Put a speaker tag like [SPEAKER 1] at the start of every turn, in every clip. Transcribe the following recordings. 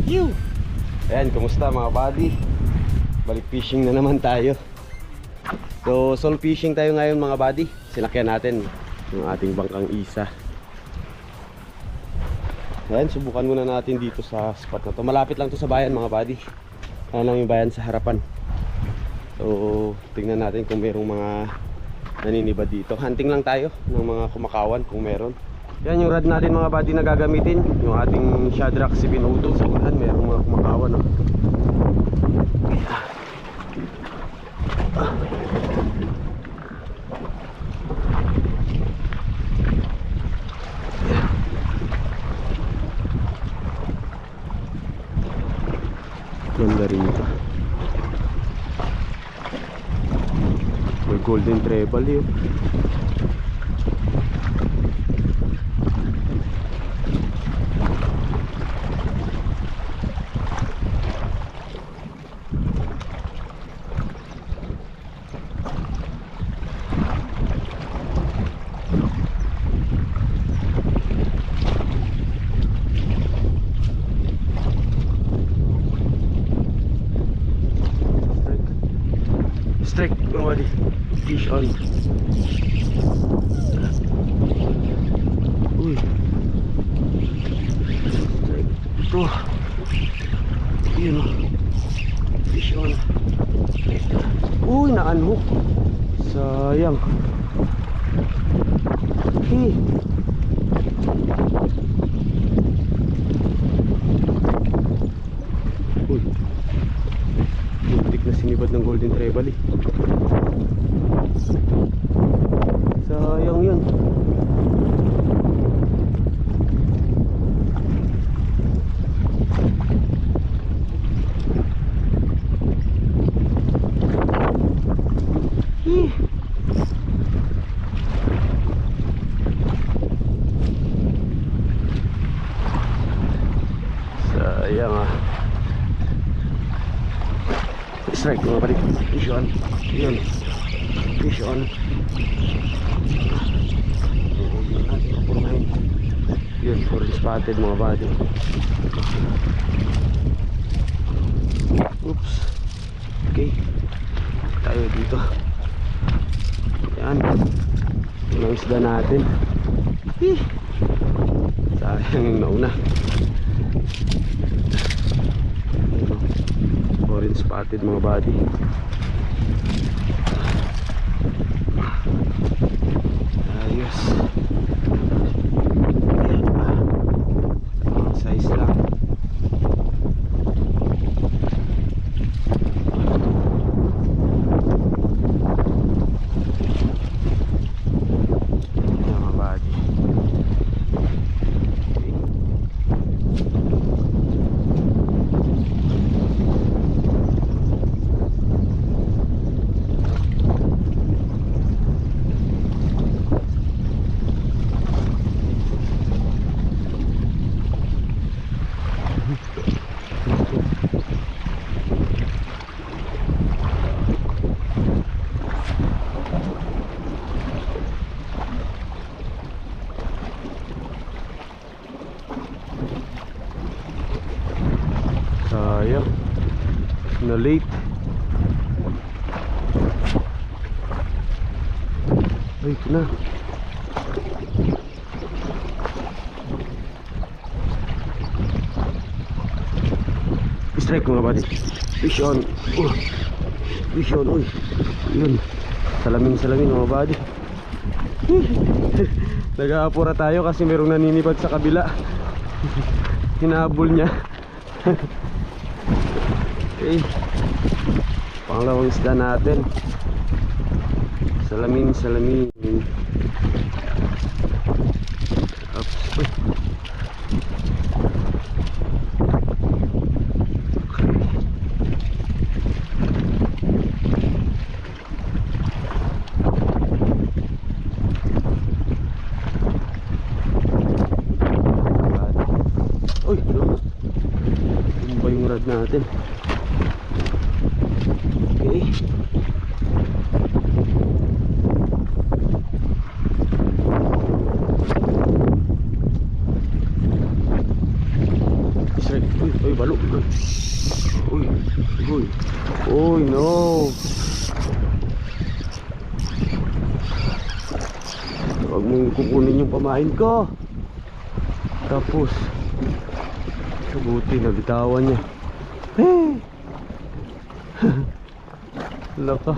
[SPEAKER 1] Yo! Ayan, kumusta mga buddy? Balik fishing na naman tayo. So, solo fishing tayo ngayon mga buddy. Sinakyan natin yung ating bangkang isa. Ayan, subukan muna natin dito sa spot na to. Malapit lang to sa bayan mga buddy. Ayan lang yung bayan sa harapan. So, tingnan natin kung merong mga naninibad dito. Hunting lang tayo ng mga kumakawan kung meron. Yan yung rod natin mga buddy na gagamitin. Yung ating Shadrack 702. Sa unahan merong mga kumakawan, no? Ganda rin ito. May golden treble yun. Strike, nobody. Fish on. Uy. Strike. Ito. Yun o. Fish on. Uy, na-unhook. Sayang. Hey. Uy. Muntik na sinibad ng golden treble eh. Sayang yun. Sayang ah. Strike mga balik. Fish on. Yun. Fish on. Yun, full spotted mga body. Oops. Okay. Tayo dito. Yan. Yung ang isda natin. Sayang yung nauna. Orange spotted mga body. Ayos. Ang size lang. Mga body. Sayang na late. Ay, ito na. Strike mga buddy. Fish on. Fish on. Uy. Yun. Salamin mga buddy. Nag-aapura tayo kasi merong naninipad sa kabila. Hinahabol niya. Okay. Pangalawang isda natin. Salamin. Oops. Uy. Uy, ano ba yung rod natin? Okay. Strike. Uy, balo. Uy, uy. Uy, no. Huwag mong kukunin yung pamain ko. Tapos buti nabitawan niya. Hey! Laka.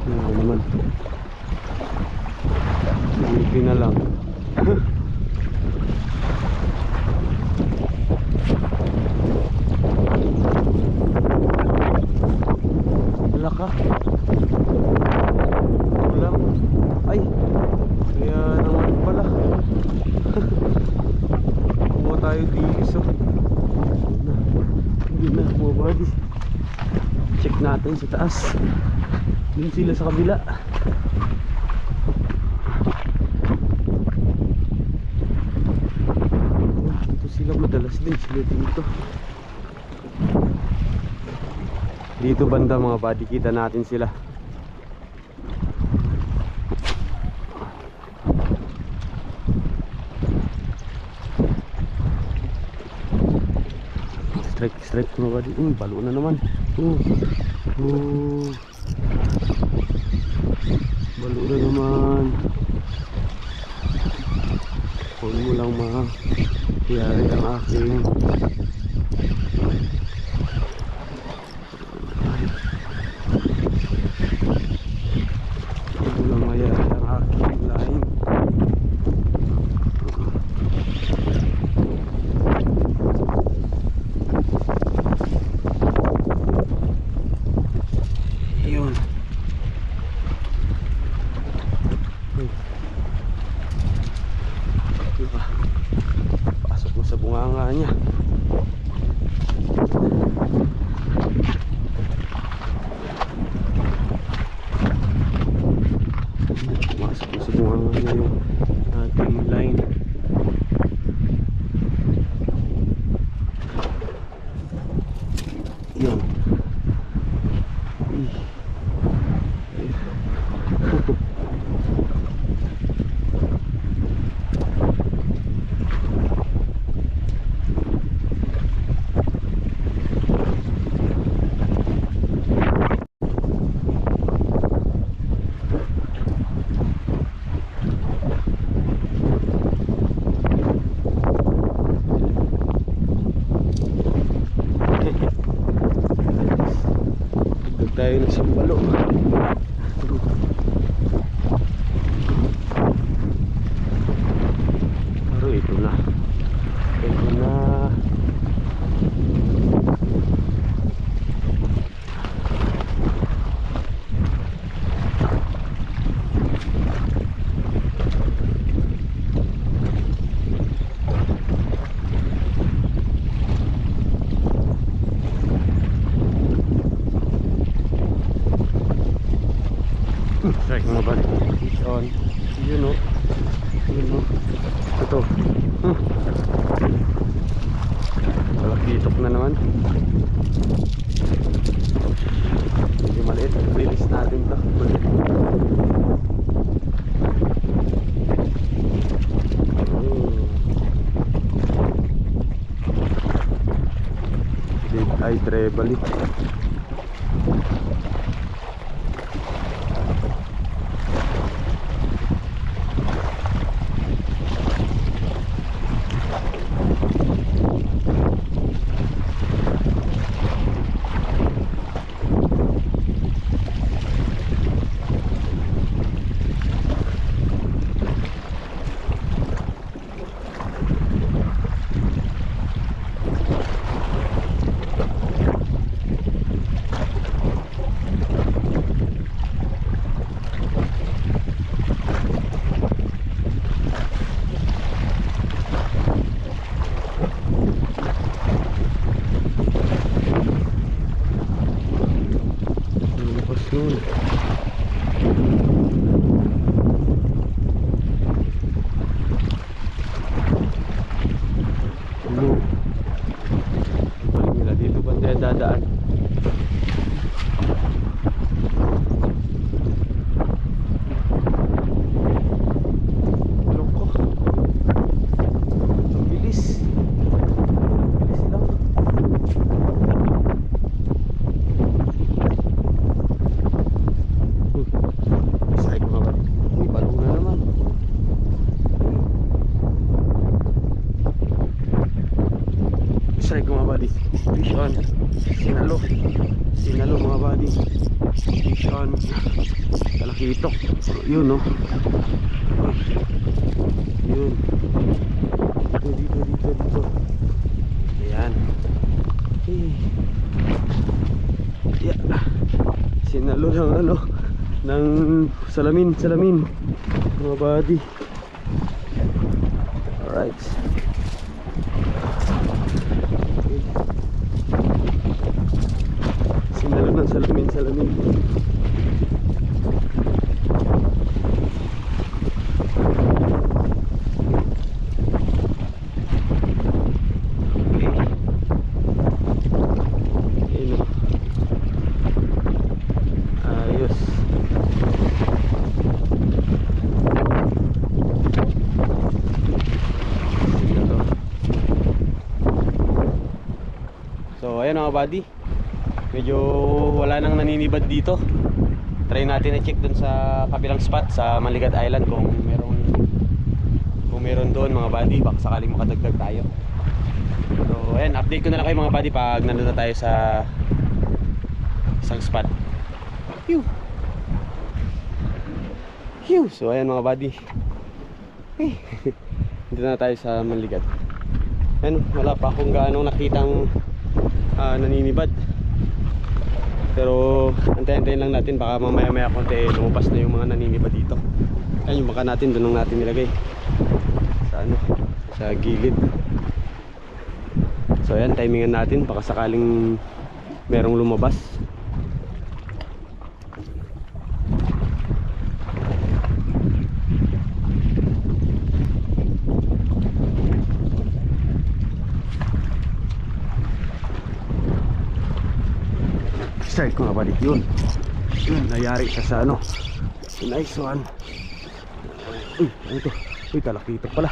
[SPEAKER 1] Ano naman? Buti na lang. Laka. Wala. Ay. Kaya naman pala. Kuha tayo dito. Hindi na mga buddy. Check natin sa taas. Dun sila sa kabila. Dito sila, madalas din sila dito. Dito banda mga buddy, kita natin sila. Strike mga buddy. Balo na naman. Balo na naman. Kung mo lang mahiyari ang aking line. Yun. Pasok mo sa bunganga niya. Pasok mo sa bunganga niya yung ating line. Yun. Tayo ng sambalo. Pero ito na. Strike mga buddy. It's on. Yun o. Ito. Malakitok na naman. Medyo maliit. Release natin ito. Big eye treble. Yun. Balik nila dito ba tayo dadaan? Strike mga buddy. Fish on. Sinalo. Sinalo mga buddy. Fish on. Talakitok. Yun no. Yun. Dito. Ayan. Yeah. Sinalo ng ano, ng salamin mga buddy. Alright. Sinalo ng salamin. So ayan mga buddy, medyo wala nang naninibad dito. Try natin i-check dun sa kabilang spot sa Maligat Island kung meron doon mga buddy, baka sakaling makadagdag tayo. So ayan, update ko na lang kayo mga buddy pag nandun na tayo sa isang spot. So ayan mga buddy, dito na tayo sa Maligat. Ayan, wala pa akong gaano nakitang naninibad, pero antayin lang natin, baka mamaya konti lumabas na yung mga naninibad dito. Ayan yung baka natin, doon lang natin nilagay sa ano, sa gilid. So ayan, timingan natin, baka sakaling merong lumabas. Strike mga buddy, yun, nayari siya sa ano. Nice one. Ano to? Talakitok pala.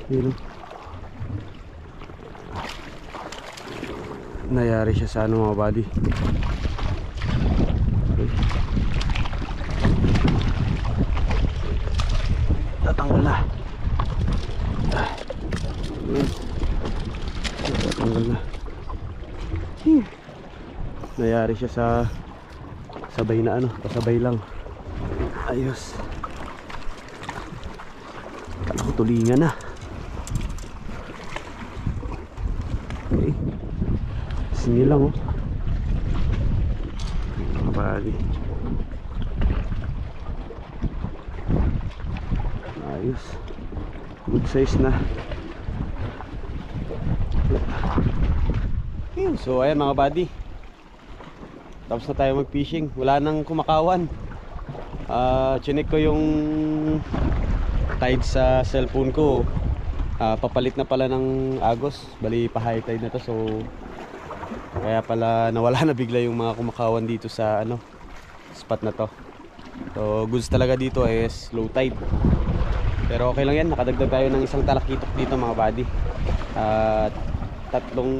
[SPEAKER 1] Yun, nayari siya sa ano mga buddy. Tatanggal na. Tatanggal na. Nayari siya sa sabay na ano, pasabay lang. Ayos. Kala ko tulingan na. Okay. Sini lang oh. Mga buddy. Ayos. Good size na. So ayan mga buddy, tapos na tayo mag fishing, wala nang kumakawan. Chinek ko yung tide sa cellphone ko, papalit na pala ng Agos, bali pa high tide na to, so kaya pala nawala na bigla yung mga kumakawan dito sa ano, spot na to. So goods talaga dito is low tide, pero okay lang yan, nakadagdag tayo ng isang talakitok dito mga buddy. Tatlong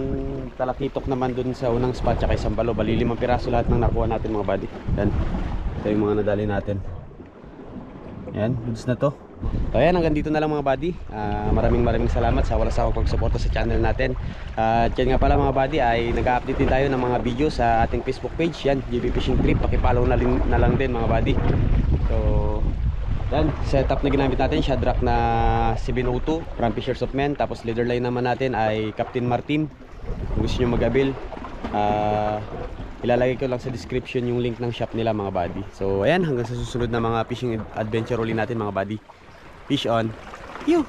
[SPEAKER 1] talakitok naman dun sa unang spot, tsaka isang balo, bali 5 piraso lahat ng nakuha natin mga buddy. Yan, ito yung mga nadali natin. Yan, goods na to. So ayan, hanggang dito na lang mga buddy. Maraming salamat sa walang sawang pagsuporta sa channel natin. At yan nga pala mga buddy, ay nag-update din tayo ng mga video sa ating Facebook page. Yan, JB Fishing Trip, pakipollow na lang din mga buddy. So yan, setup na ginamit natin, Shadrack na 702 from Fishers of Men. Tapos leader line naman natin ay Captain Martin. Kung gusto nyo mag-avail, ilalagay ko lang sa description yung link ng shop nila mga buddy. So ayan, hanggang sa susunod na mga fishing adventure uli natin mga buddy. Fish on. You.